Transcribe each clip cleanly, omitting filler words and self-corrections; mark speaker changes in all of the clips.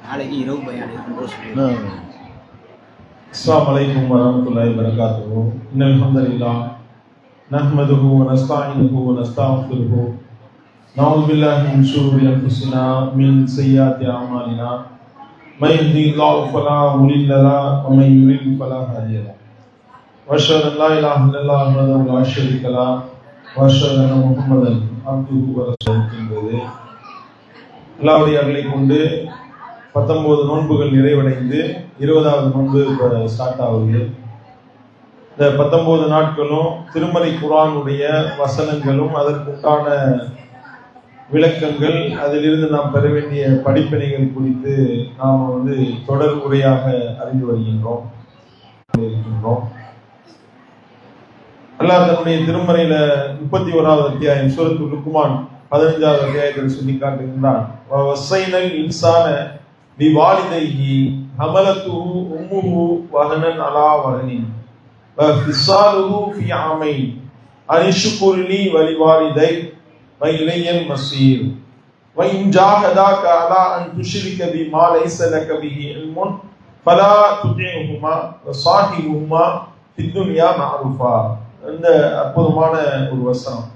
Speaker 1: நாளைக்கு இரவு பயான் இருக்குன்னு சொல்லி.
Speaker 2: அஸ்ஸலாமு அலைக்கும் வரஹ்மத்துல்லாஹி வபரகாத்துஹு. இன்னல் ஹம்தலில்லாஹ் நஹ்மதுஹு வ நஸ்தஈனுஹு வ நஸ்தக்ஃபிருஹு. நஊது பில்லாஹி மின் ஷுரூரி அன்ஃபுஸினா மின் ஸய்யிஆத்தி அஅமாலினா. மை யஹ்திஹில்லாஹு ஃபலா முضில்ல லஹு வ மை யுضلل ஃபலா ஹாதிய லஹு. வ அஷ்ஹது அன் லா இலாஹா இல்லல்லாஹ் வஹ்தஹு லா ஷரீக லஹு வ அஷ்ஹது அன்ன முஹம்மதன் அப்துஹு வ ரசூலுஹு என்பது அல்லாஹ்வுடைய அருளை கொண்டு 19 நோன்புகள் நிறைவடைந்து 20வது நோன்பு ஸ்டார்ட் ஆகுது. இந்த 19 நாட்களும் திருமறை குர்ஆனுடைய வசனங்களும் அதற்குண்டான விளக்கங்கள், அதிலிருந்து நாம் பெற வேண்டிய படிப்பினைகள் குறித்து நாம் தொடர் உரையாக அறிந்து வருகின்றோம். அல்லாஹ் தன்னுடைய திருமறையில 31வது அத்தியாயம் சூரத்துல் லுக்மான் 15வது அத்தியாயத்தில் சொல்லி காட்டுகின்றான். வஸைனல் இன்சான பிவாலிதைஹி ஹமலத்துஹு உம்முஹு வஹனன் அலா வஹனின் வஃபிஸாலுஹு ஃபீ ஆமைன் அனிஷ்குர் லீ வலிவாலிதை வ இலையல் மஸீர் வ இன் ஜாஹதாக அலா அன் துஷ்ரிக பிமா லைஸ லக பிஹி இல்முன் ஃபலா துதிஹுமா வ ஸாஹிபுஹுமா ஃபித் துன்யா மஅரூஃபா. இந்த அற்புதமான ஒரு வசனம்.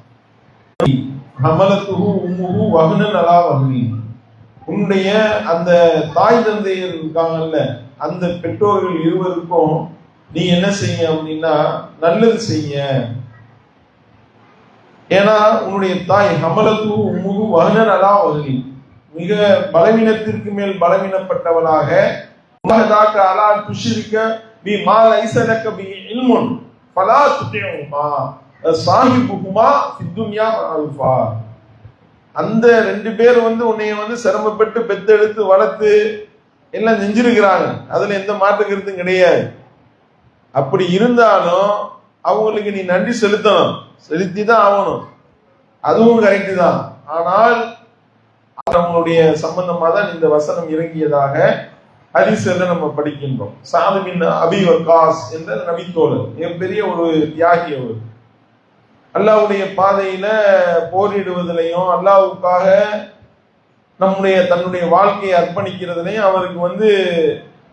Speaker 2: ஹமலத்துஹு உம்முஹு வஹனன் அலா வஹனின், உன்னுடைய அந்த தாய் தந்தையர் இருக்காங்கல்ல, அந்த பெற்றோர்கள் இருவருக்கும் நீ என்ன செய்ய அப்படின்னா நல்லது செய்ய. ஏன்னா உன்னுடைய தாய் ஹமலத்து உம்முஹு வஹனன் அலா வஹனின், மிக பலவீனத்திற்கு மேல் பலவீனப்பட்டவளாக, அலா துஷ்ரிக பிமா லைஸ லக பிஹி இல்முன் ஃபலா துதிஹுமா ஸாஹிபுஹுமா ஃபித் துன்யா மஅரூஃபா. அந்த ரெண்டு பேர் உன்னை சிரமப்பட்டு பெத்தெடுத்து வளர்த்து எல்லாம் செஞ்சிருக்கிறாங்க, அதுல எந்த மாற்று கருத்தும் கிடையாது. அப்படி இருந்தாலும் அவங்களுக்கு நீ நன்றி செலுத்தணும், செலுத்தி தான் ஆகணும், அதுவும் கரெக்டு தான். ஆனால் அவங்களுடைய சம்பந்தமா தான் இந்த வசனம் இறங்கியதாக ஹதீஸ்ல நம்ம படிக்கின்றோம். சாது பின் அபி வக்காஸ் என்ற நபித்தோழர், மிகப்பெரிய ஒரு தியாகி. அவர் அல்லாஹ்வுடைய பாதையில போரிடுவதிலையும் அல்லாஹ்வுக்காக தன்னுடைய வாழ்க்கையை அர்ப்பணிக்கிறதுலையும் அவருக்கு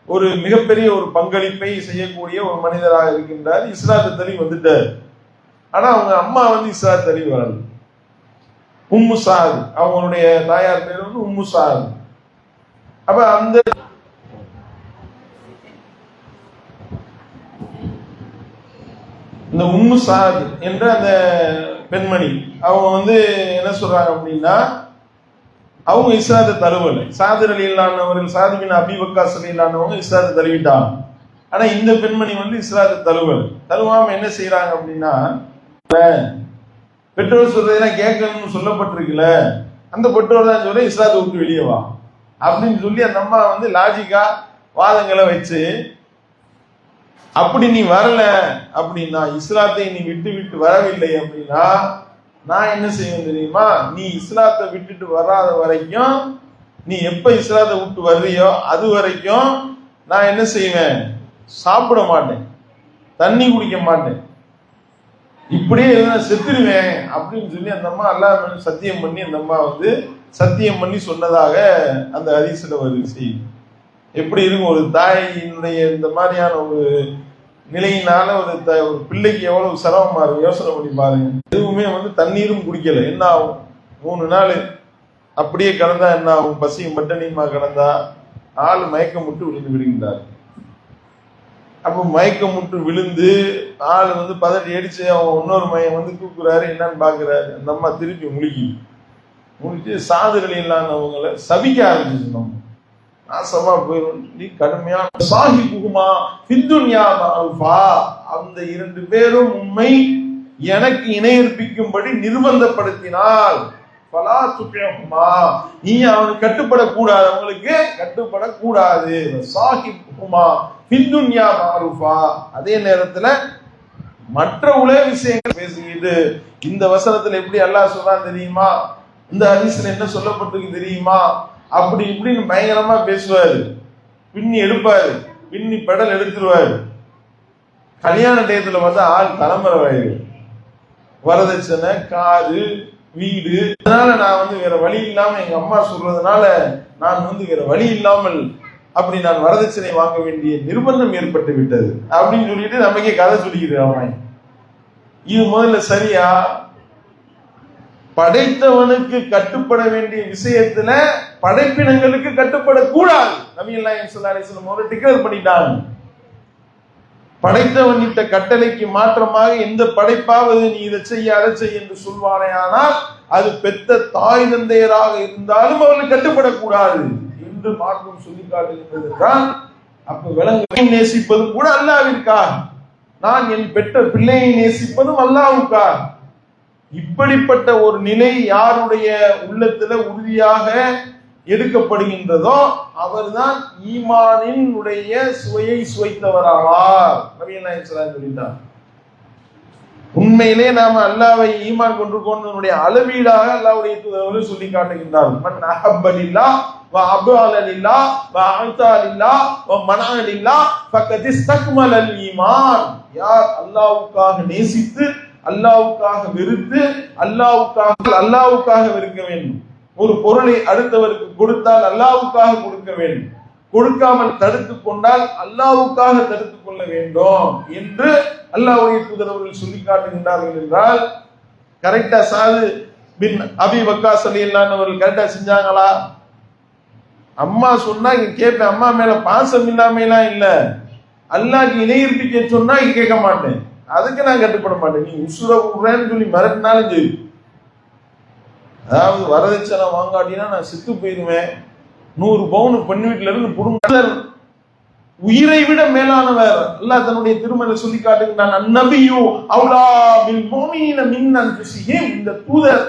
Speaker 2: ஒரு மிகப்பெரிய ஒரு பங்களிப்பை செய்யக்கூடிய ஒரு மனிதராக இருக்கின்றார். இஸ்லாத்தை தழுவி வந்துட்டார். ஆனா அவங்க அம்மா இஸ்லாத்தை தழுவி வரல. உம்மு சாத், அவங்களுடைய தாயார் பேர் உம்மு சாத். அப்ப அந்த இந்த உம்மு சாத் என்ற அந்த பெண்மணி அவங்க என்ன சொல்றாங்க அப்படின்னா, அவங்க இஸ்லாத்தை தழுவல. சாது ரலியல்லாஹு சாது பின் அபி வக்காஸ் ரலியல்லாஹு இஸ்லாத்தை தழுவிட்டாங்க. ஆனா இந்த பெண்மணி இஸ்லாத்தை தழுவல. தழுவாம என்ன செய்யறாங்க அப்படின்னா, பெற்றோர் சொல்றதெல்லாம் கேட்கணும்னு சொல்லப்பட்டிருக்குல்ல, அந்த பெற்றோர் தான் சொல்ல இஸ்லாத்தை விட்டு வெளியே வா அப்படின்னு சொல்லி அந்த அம்மா லாஜிக்கா வாதங்களை வச்சு, அப்படி நீ வரல அப்படின்னா, இஸ்லாத்தை நீ விட்டு விட்டு வரவில்லை அப்படின்னா நான் என்ன செய்வேன் தெரியுமா, நீ இஸ்லாத்தை விட்டுட்டு வராத வரைக்கும், நீ எப்ப இஸ்லாத்தை விட்டு வர்றியோ அது வரைக்கும் நான் என்ன செய்வேன், சாப்பிட மாட்டேன், தண்ணி குடிக்க மாட்டேன், இப்படியே செத்துருவேன் அப்படின்னு சொல்லி அந்த அம்மா அல்லாஹ் சத்தியம் பண்ணி அந்த அம்மா சத்தியம் பண்ணி சொன்னதாக அந்த ஹதீஸ்ல வருது செய்தி. எப்படி இருக்கும் ஒரு தாயினுடைய இந்த மாதிரியான ஒரு நிலையினால ஒரு பிள்ளைக்கு எவ்வளவு சிரமமா இருக்கும் யோசனை பண்ணி பாருங்க. எதுவுமே தண்ணீரும் குடிக்கல, என்ன ஆகும்? 3 நாள் அப்படியே கடந்தா என்ன ஆகும்? பசியும் பட்டணியுமா கடந்தா ஆள் மயக்கம் முட்டு விழுந்து விடுகின்றார். அப்ப மயக்கம் முட்டு விழுந்து ஆள் பதட்டி அடிச்சு அவங்க இன்னொரு மையம் தூக்குறாரு. என்னன்னு பாக்குறாரு, அந்த அம்மா திருப்பி முழிச்சு சாதுகள் இல்லாதவங்களை சபிக்க ஆரம்பிச்சு, நம்ம நாசமா போயிடும் சொல்லி கடுமையான சாஹிபுஹுமா ஃபித் துன்யா மஅரூஃபா, அந்த 2 பேரும் உம்மை எனக்கு இணையர்ப்பிக்கும்படி நிர்பந்தப்படுத்தினால் ஃபலா துதிஹுமா, நீ அவனுக்கு கட்டுப்படக்கூடாது, அவங்களுக்கு கட்டுப்படக்கூடாது. சாஹிபுஹுமா ஃபித் துன்யா மஅரூஃபா. அதே நேரத்துல மற்ற உலக விஷயங்கள் பேசிக்கிட்டு இந்த வசனத்துல எப்படி அல்லாஹ் சொல்றான் தெரியுமா, இந்த ஹதீஸ்ல என்ன சொல்லப்பட்டிருக்கு தெரியுமா, அப்படி இப்படின்னு பயங்கரமா பேசுவாரு, பின்னி எடுப்பாரு, பின்னி பெடல் எடுத்துருவாரு. கல்யாண டயத்துல ஆள் தலைமுறை வரதட்சணை, காரு, வீடு. அதனால நான் வந்து வேற வழி இல்லாம எங்க அம்மா சொல்றதுனால நான் வந்து வேற வழி இல்லாமல் அப்படி நான் வரதட்சணை வாங்க வேண்டிய நிர்பந்தம் ஏற்பட்டு விட்டது அப்படின்னு சொல்லிட்டு நமக்கே கதை சொல்லிக்கிறான் அவன். இது முதல்ல சரியா? படைத்தவனுக்கு கட்டுப்பட வேண்டிய விஷயத்துல படைப்பினங்களுக்கு கட்டுப்படக்கூடாது. நபிகள் நாயகம் ஸல்லல்லாஹு அலைஹி வஸல்லம் அவர்கள் டிக்ளேர் பண்ணிட்டாங்க. படைத்தவன் இட்ட கட்டளைக்கு மாற்றமாக எந்த படைப்பாவது நீ இதை செய்ய அதை செய்ய என்று சொல்வானே, ஆனால் அது பெத்த தாய் தந்தையராக இருந்தாலும் அவர்கள் கட்டுப்படக்கூடாது என்று மார்க்கம் சொல்லி காட்டுகின்றது. அப்ப விலங்குகளை நேசிப்பதும் கூட அல்லாஹ்விற்காக, நான் என் பெற்ற பிள்ளையை நேசிப்பதும் அல்லாஹ்வுக்காக. இப்படிப்பட்ட ஒரு நிலை யாருடைய உள்ளத்துல உறுதியாக எடுக்கப்படுகின்றதோ அவர்தான் ஈமானின் உடைய சுவையை சுவைத்தவராவார். நபிகள் நாயகம் ஸல்லல்லாஹு அலைஹி வஸல்லம் சொல்லிட்டார். உண்மையிலே நாம அல்லாஹ்வை ஈமான் கொண்டிருக்கோம்னுடைய அளவீடாக அல்லாஹ்வுடைய தூதர்கள் சொல்லி காட்டுகின்றார். மன் அஹப்ப லில்லாஹ் வ அபஅல லில்லாஹ் வ அஅதா லில்லாஹ் வ மனஅ லில்லாஹ் ஃபகத் இஸ்தக்மலல் ஈமான். யார் அல்லாஹ்வுக்காக நேசித்து அல்லாஹ்வுக்காக வெறுத்து அல்லாஹ்வுக்காக வெறுக்க வேண்டும். ஒரு பொருளை அடுத்தவருக்கு கொடுத்தால் அல்லாஹ்வுக்காக கொடுக்க வேண்டும், கொடுக்காமல் தடுத்து கொண்டால் அல்லாஹ்வுக்காக தடுத்து கொள்ள வேண்டும் என்று அல்லாஹ்வுடைய தூதர் அவர்கள் சொல்லி காட்டுகின்றார்கள். என்றால் கரெக்டா சாது பின் அபி வக்காஸ் ரலியல்லாஹு அன்ஹு அவர்கள் கரெக்டா செஞ்சாங்களா? அம்மா சொன்னா இங்க கேட்பேன், அம்மா மேல பாசம் இல்லாமலாம் இல்ல, அல்லாஹ்க்கு இணையிற்பிக்க சொன்னா இங்க கேட்க மாட்டேன், அதுக்கு நான் கட்டுப்பட மாட்டேன். நீ உசுர விடுறேன்னு சொல்லி மிரட்டினாலும் சரி. அதாவது வரதட்சணை வாங்காட்டினா நான் செத்து போயிருவேன். 100 பவுன் பெண் வீட்டுல இருந்து புடுங்க உயிரை விட மேலானவர். அல்லாஹ் தன்னுடைய திருமலை சொல்லி காட்டுகின்றான். அந்நபியு அவுலா பில் முஃமினீன மின் அன்ஃபுஸிஹிம். இந்த தூதர்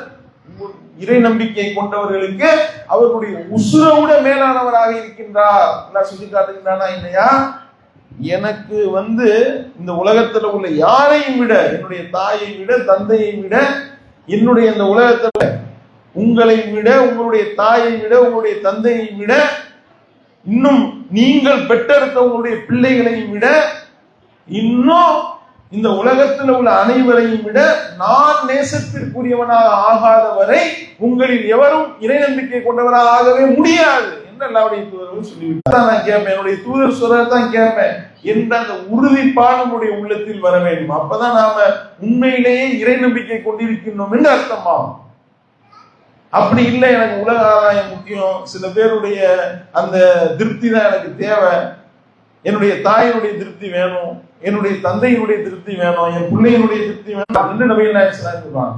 Speaker 2: இறை நம்பிக்கை கொண்டவர்களுக்கு அவர்களுடைய உசுரை விட மேலானவராக இருக்கின்றார். அல்லாஹ் சொல்லி காட்டுகின்றானா இல்லையா? எனக்கு வந்து இந்த உலகத்துல உள்ள யாரையும் விட, என்னுடைய தாயை விட தந்தையை விட, என்னுடைய இந்த உலகத்துல உங்களை விட, உங்களுடைய தாயை விட, உங்களுடைய தந்தையை விட, இன்னும் நீங்கள் பெற்றெடுத்த உங்களுடைய பிள்ளைகளையும் விட, இன்னும் இந்த உலகத்தில் உள்ள அனைவரையும் விட நான் நேசத்திற்குரியவனாக ஆகாத வரை உங்களில் எவரும் இறை நம்பிக்கை கொண்டவராக ஆகவே முடியாது என்று அல்லாஹ்வுடைய தூதர் சொல்லிவிட்டார். நான் கேட்பேன், என்னுடைய தூதர் சொல்றதான் கேட்பேன் என்ற அந்த உறுதிப்பாடு நம்முடைய உள்ளத்தில் வர வேண்டும். அப்பதான் நாம உண்மையிலேயே இறை நம்பிக்கை கொண்டிருக்கின்றோம் என்று அர்த்தமாகும். அப்படி இல்லை, எனக்கு உலக ஆதாயம் முக்கியம், சில பேருடைய அந்த திருப்தி தான் எனக்கு தேவை, என்னுடைய தாயினுடைய திருப்தி வேணும், என்னுடைய தந்தையினுடைய திருப்தி வேணும், என் பிள்ளையினுடைய திருப்தி வேணும் என்று நபிகள் நாயகம் ஸல்லல்லாஹு அலைஹி வஸல்லம்.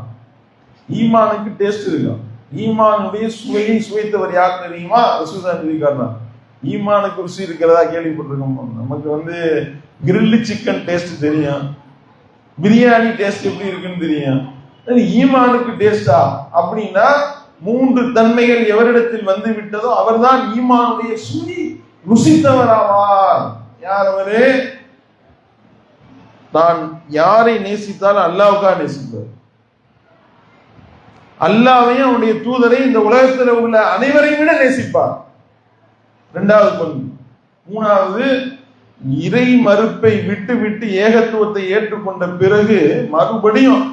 Speaker 2: ஈமானுக்கு டேஸ்ட் இருக்கும். ஈமானுடைய சுவையை சுவைத்தவர் யார் தெரியுமா? ரசூலுல்லாஹி சொல்லிக்காரனா. ஈமானுக்கு ருசி இருக்கிறதா கேள்விப்பட்டிருக்கோம். நமக்கு வந்து கிரில்லு சிக்கன் டேஸ்ட் தெரியும், பிரியாணி டேஸ்ட் எப்படி இருக்குன்னு தெரியும். ஈமானுக்கு டேஸ்டா அப்படின்னா 3 தன்மைகள் எவரிடத்தில் வந்து விட்டதோ அவர்தான் ஈமானுடைய சுவை ருசித்தவராவார். யார் அவரு? நான் யாரை நேசித்தாலும் அல்லாஹ்வுக்காக நேசிப்பார். அல்லாஹ்வையும் அவருடைய தூதரை இந்த உலகத்தில் உள்ள அனைவரையும் விட நேசிப்பார். 2வது பண்பு. 3வது, இறை மறுப்பை விட்டு விட்டு ஏகத்துவத்தை ஏற்றுக்கொண்ட பிறகு மறுபடியும்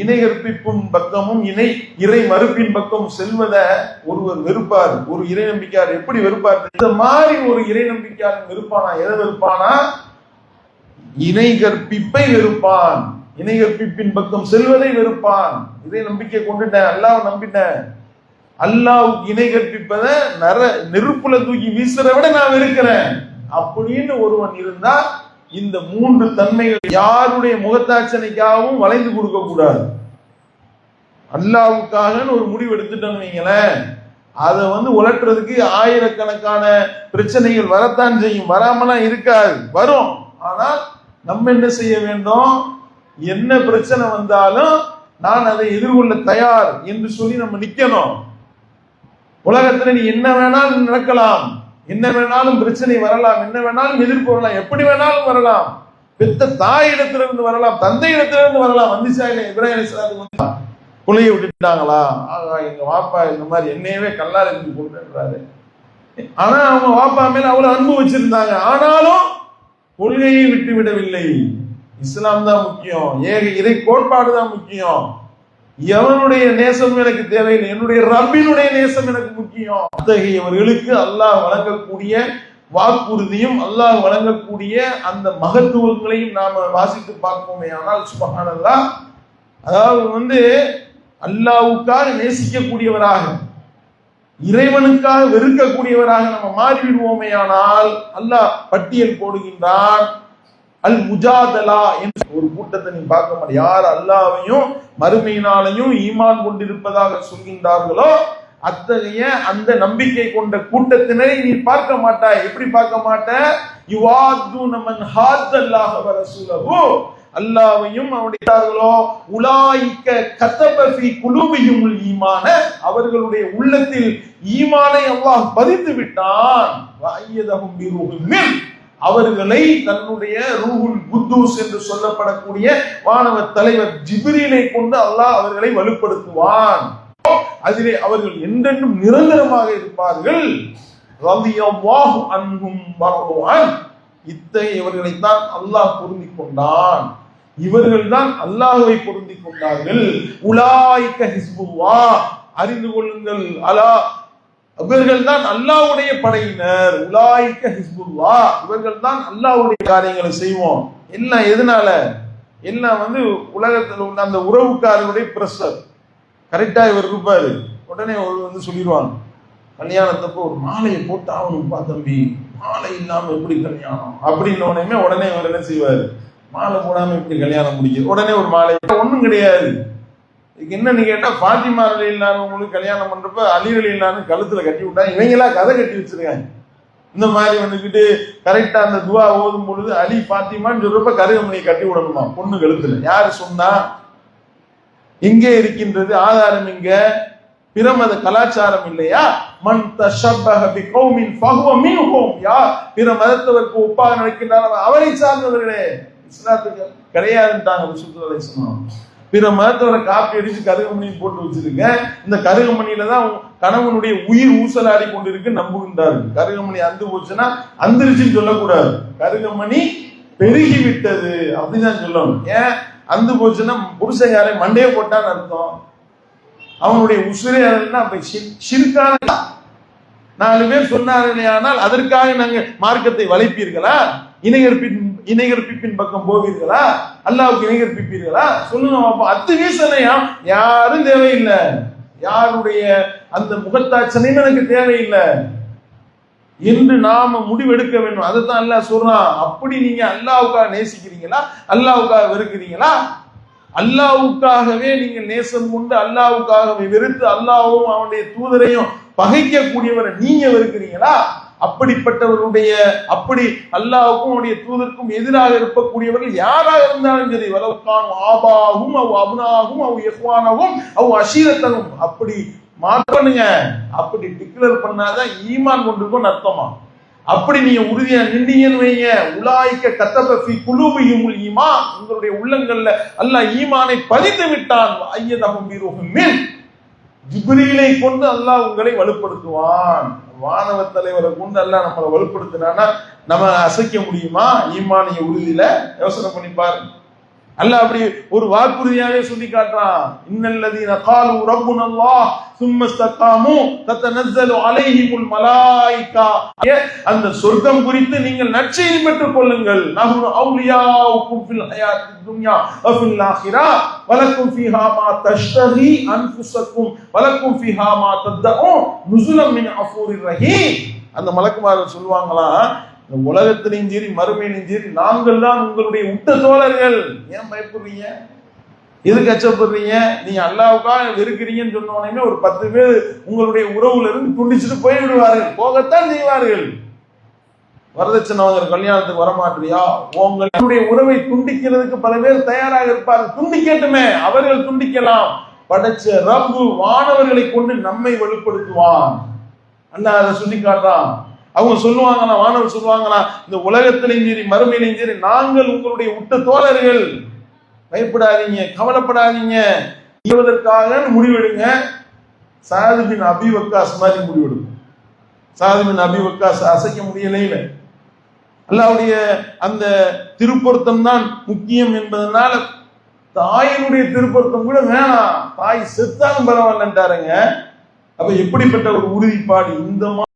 Speaker 2: இணை கற்பிப்பும் பக்கமும் இறை மறுப்பின் பக்கம் செல்வத ஒருவர் வெறுப்பார். ஒரு இறை நம்பிக்கையார் எப்படி வெறுப்பார்? இந்த மாதிரி ஒரு இறை நம்பிக்கையார் வெறுப்பானா? எதை வெறுப்பானா? இணை கற்பிப்பை வெறுப்பான், இணை கற்பிப்பின் பக்கம் செல்வதை வெறுப்பான். இறை நம்பிக்கை கொண்டுட்டேன், அல்லாஹ் நம்பிட்டேன், அல்லாஹ்வுக்கு இணை கற்பிப்பத நெருப்புல தூக்கி வீசுறத விட நான் வெறுக்கிறேன் அப்படின்னு ஒருவன் இருந்தா இந்த 3 தன்மைகள் யாருடைய முகத்தாட்சணைக்காகவும் வளைந்து கொடுக்க கூடாது. அல்லாஹ்வுக்காக ஒரு முடிவு எடுத்துட்டோன்னு வைங்களேன், அதை வந்து உலட்டுறதுக்கு ஆயிரக்கணக்கான பிரச்சனைகள் வரத்தான் செய்யும், வராமலாம் இருக்காது, வரும். ஆனால் நம்ம என்ன செய்ய வேண்டும்? என்ன பிரச்சனை வந்தாலும் நான் அதை எதிர்கொள்ள தயார் என்று சொல்லி நம்ம நிக்கணும். உலகத்துல நீ என்ன வேணாலும் நடக்கலாம், என்ன வேணாலும் பிரச்சனை வரலாம், என்ன வேணாலும் எதிர்ப்பு வரலாம், எப்படி வேணாலும் வரலாம், பெத்த தாய் இடத்திலிருந்து வரலாம், தந்தை இடத்திலிருந்து வரலாம். வந்துச்சா இல்லை? இப்ராஹிம் அலைஹிஸ்ஸலாம் கொலையை விட்டுட்டாங்களா? எங்க வாப்பா இந்த மாதிரி என்னையவே கல்லால் இருந்து கொள்றாரு. ஆனா அவங்க வாப்பா மேல அவ்வளவு அன்பு வச்சிருந்தாங்க, ஆனாலும் கொள்கையை விட்டு விடவில்லை. இஸ்லாம் தான் முக்கியம், ஏக இறை கோட்பாடு தான் முக்கியம். எவனுடைய நேசம் எனக்கு தேவையில்லை, என்னுடைய ரப்பினுடைய நேசம் எனக்கு முக்கியம். அத்தகையவர்களுக்கு அல்லாஹ் வழங்கக்கூடிய வாக்குறுதியும் அல்லாஹ் வழங்கக்கூடிய அந்த மகத்துவங்களையும் நாம வாசித்து பார்ப்போமே. ஆனால் சுப்ஹானல்லாஹ், அதாவது அல்லாஹ்வுக்காக நேசிக்கக்கூடியவராக, இறைவனுக்காக வெறுக்கக்கூடியவராக நம்ம மாறிவிடுவோமே. ஆனால் அல்லாஹ் பட்டியல் போடுகின்றான், அல் முஜாதலா என்ற ஒரு கூட்டத்தை நீ பார்க்க மாட்டேன். யார் அல்லாஹ்வையும் மறுமையினாலையும் ஈமான் கொண்டிருப்பதாக சொல்கின்றார்களோ அத்தகைய அந்த நம்பிக்கை கொண்ட கூட்டத்தினரை நீ பார்க்க மாட்டாய். எப்படி பார்க்க மாட்ட? யுவாதுன மன் ஹாத்தல்லாஹ வ ரசூலஹு, அல்லாஹ்வையும் அவருடையவர்களோ உலாயிக்க கதப ஃபீ குலூபிஹிமுல் ஈமான, அவர்களுடைய உள்ளத்தில் ஈமானை அல்லாஹ் பதித்து விட்டான். வ அய்யதஹும் பிரூஹின் மின், அவர்களை தன்னுடைய ரூஹுல் குத்தூஸ் என்று சொல்லப்படக்கூடிய வானவ தலைவர் ஜிப்ரீலை கொண்டு அல்லாஹ் அவர்களை வலுப்படுத்துவான். அதிலே அவர்கள் என்றென்றும் நிரந்தரமாக இருப்பார்கள். ரலியல்லாஹு அன்ஹும் வர்துஅன், இவர்களைத்தான் அல்லாஹ் பொருந்திக் கொண்டான், இவர்கள் தான் அல்லாஹ்வை பொருந்திக் கொண்டார்கள். உலாயிக ஹிஸ்புல்லாஹ், அறிந்து கொள்ளுங்கள், அலா இவர்கள் தான் அல்லாஹ்வுடைய படையினர். உலாயிக ஹிஸ்புல்லாஹ், இவர்கள் தான் அல்லாஹ்வுடைய காரியங்களை செய்வோம். எல்லாம் எதனால? எல்லாம் உலகத்தில் உள்ள அந்த உறவுக்காரருடைய பிரஷர். கரெக்டா இவர் இருப்பாரு, உடனே சொல்லிடுவாங்க, கல்யாணத்தப்போ ஒரு மாலையை போட்டு ஆகணும்பா தம்பி, மாலை இல்லாம எப்படி கல்யாணம் அப்படின்னு உடனே இவர் என்ன செய்வாரு, மாலை போடாம எப்படி கல்யாணம் முடிக்கிறது, உடனே ஒரு மாலை. ஒண்ணும் கிடையாது. இதுக்கு என்னன்னு கேட்டா, பாத்திமா ரலியல்லாஹு கல்யாணம் பண்றப்ப அலி ரலியல்லாஹு கழுத்துல கட்டி விட்டாங்க. இவங்களா கதை கட்டி வச்சிருக்காங்க. இந்த மாதிரி கரெக்டா அந்த துவா ஓதும் பொழுது அலி பாத்திமான்னு சொல்றப்ப கருகமணியை கட்டி விடணுமா பொண்ணு கழுத்துல. யாரு சொன்னா? இங்கே இருக்கின்றது ஆதாரம். இங்க பிரமத கலாச்சாரம் இல்லையா? மன் தஷப்பஹ பிகௌமின் ஃபஹுவ மின்ஹும், யார் பிற மதத்தவருக்கு ஒப்பாக நடக்கின்றார் அவரை சார்ந்தவர்களே. இஸ்லாத்துக்கு கிடையாதுன்றாங்க ரசூலுல்லாஹி ஸல்லல்லாஹு அலைஹி வஸல்லம். பிற மதத்தவரை காப்பி அடிச்சு கருகமணி போட்டு வச்சிருக்க, இந்த கருகமணியில தான் கணவனுடைய உயிர் ஊசலாடி கொண்டிருக்கு நம்புகின்றார்கள். கருகமணி அந்து போச்சுன்னா அந்திருச்சுன்னு சொல்லக்கூடாது, கருகமணி பெருகி விட்டது அப்படிதான் சொல்லணும். ஏன் அந்து போச்சுன்னா புருஷங்காரை மண்டையை போட்டான்னு அர்த்தம். அவனுடைய உசுரே அப்ப ஷிர்கான 4 பேர் சொன்னார்களே, ஆனால் அதற்காக நாங்க மார்க்கத்தை வளைப்பீர்களா? இணைகற்பிப்பின் பக்கம் போவீர்களா? அல்லாஹ்வுக்கு இணைகற்பிப்பீர்களா? சொல்லுங்க. அத்துவீசனையா யாரும் தேவையில்லை, யாருடைய அந்த முகத்தாட்சனையும் எனக்கு தேவையில்லை என்று நாம முடிவெடுக்க வேண்டும். அதைத்தான் அல்லாஹ் சொல்றான். அப்படி நீங்க அல்லாஹ்வுக்காக நேசிக்கிறீங்களா, அல்லாஹ்வுக்காக வெறுக்கிறீங்களா? அல்லாஹ்வுக்காகவே நீங்கள் நேசம் கொண்டு அல்லாஹ்வுக்காகவே வெறுத்து அல்லாஹ்வும் அவனுடைய தூதரையும் பகைக்க கூடியவரை நீங்க வெறுக்கிறீங்களா? அப்படிப்பட்டவருடைய அப்படி அல்லாஹ்வுக்கும் அவனுடைய தூதருக்கும் எதிராக இருக்கக்கூடியவர்கள் யாராக இருந்தாலும் சரி, வலவுக்கான் ஆபாவும் அவ் அப்னாவும் அவ் இஹ்வானவும் அவ் அஷீரத்தவும், அப்படி மாற்றணுங்க. அப்படி டிக்ளேர் பண்ணாதான் ஈமான் கொண்டிருக்கும் அர்த்தமா. அப்படி நீங்க உறுதியா நின்னீங்கன்னு வைங்க, உலாயிக்க கதப ஃபீ குலூபிஹிமுல் ஈமான், உங்களுடைய உள்ளங்கள்ல அல்லாஹ் ஈமானை பதித்து விட்டான். அய்யதஹும் பிரூஹின் மின், ஜிப்ரீலை கொண்டு அல்லாஹ் உங்களை வலுப்படுத்துவான். வானவ தலைவரை கொண்டு அல்லாஹ் நம்மளை வலுப்படுத்தினானா நம்ம அசைக்க முடியுமா? ஈமானிய உறுதியில யோசனை பண்ணி பாருங்க. அல்லாஹ் அப்படி ஒரு வாக்குறுதியாவே சொல்லி காட்டுறான். இன்னல்லதீன காலு ரப்புனல்லாஹ் சும்ம இஸ்தகாமு தத்தனஸ்ஸலு அலைஹிமுல் மலாயிகா, அந்த சொர்க்கம் குறித்து நீங்கள் நற்செய்தி பெற்றுக் கொள்ளுங்கள். நஹ்னு அவுலியாஉக்கும் ஃபில் ஹயாத்தித் துன்யா வ ஃபில் ஆখিরা வலக்கும் ஃபீஹா மா தஷ்தஹி அன்ஃபுஸக்கும் வலக்கும் ஃபீஹா மா ததஉன் நுஸுலம் மின் அஃபூரிர் ரஹீம். அந்த மலக்குமார்கள் சொல்வாங்களாம், இந்த உலகத்திலையும் சரி மறுமையிலும் சரி நாங்கள் தான் உங்களுடைய உட்ட தோழர்கள். ஏன் பயப்படுறீங்க? எதுக்கு அச்சப்படுறீங்க? நீங்க அல்லாஹ்வுக்காக வெறுக்கிறீங்கன்னு சொன்ன உடனே ஒரு 10 பேர் உங்களுடைய உறவுல இருந்து துண்டிச்சுட்டு போய்விடுவார்கள், போகத்தான் செய்வார்கள். வரதட்சணை வாங்குற கல்யாணத்துக்கு வரமாட்டியா? உங்களுடைய உறவை துண்டிக்கிறதுக்கு பல பேர் தயாராக இருப்பார்கள். துண்டிக்கட்டுமே, அவர்கள் துண்டிக்கலாம். படைச்ச ரப்பு வானவர்களை கொண்டு நம்மை வலுப்படுத்துவான். அல்லாஹ் அதை சொல்லி காட்டுறான். அவங்க சொல்லுவாங்களா, வானவர் சொல்லுவாங்களா, இந்த உலகத்திலையும் சரி மறுமையிலையும் சரி நாங்கள் உங்களுடைய உட்ட தோழர்கள், பயப்படாதீங்க, கவலைப்படாதீங்க, இருவதற்காக முடிவெடுங்க. சாது பின் அபி வக்காஸ் மாதிரி முடிவெடுங்க. சாது பின் அபி வக்காஸ் அசைக்க முடியலையில அல்லாஹ்வுடைய அந்த திருப்பொருத்தம் தான் முக்கியம் என்பதனால தாயினுடைய திருப்பொருத்தம் கூட வேணாம், தாய் செத்தாலும் பரவாயில்லன்ட்டாருங்க. அப்ப எப்படிப்பட்ட ஒரு உறுதிப்பாடு! இந்த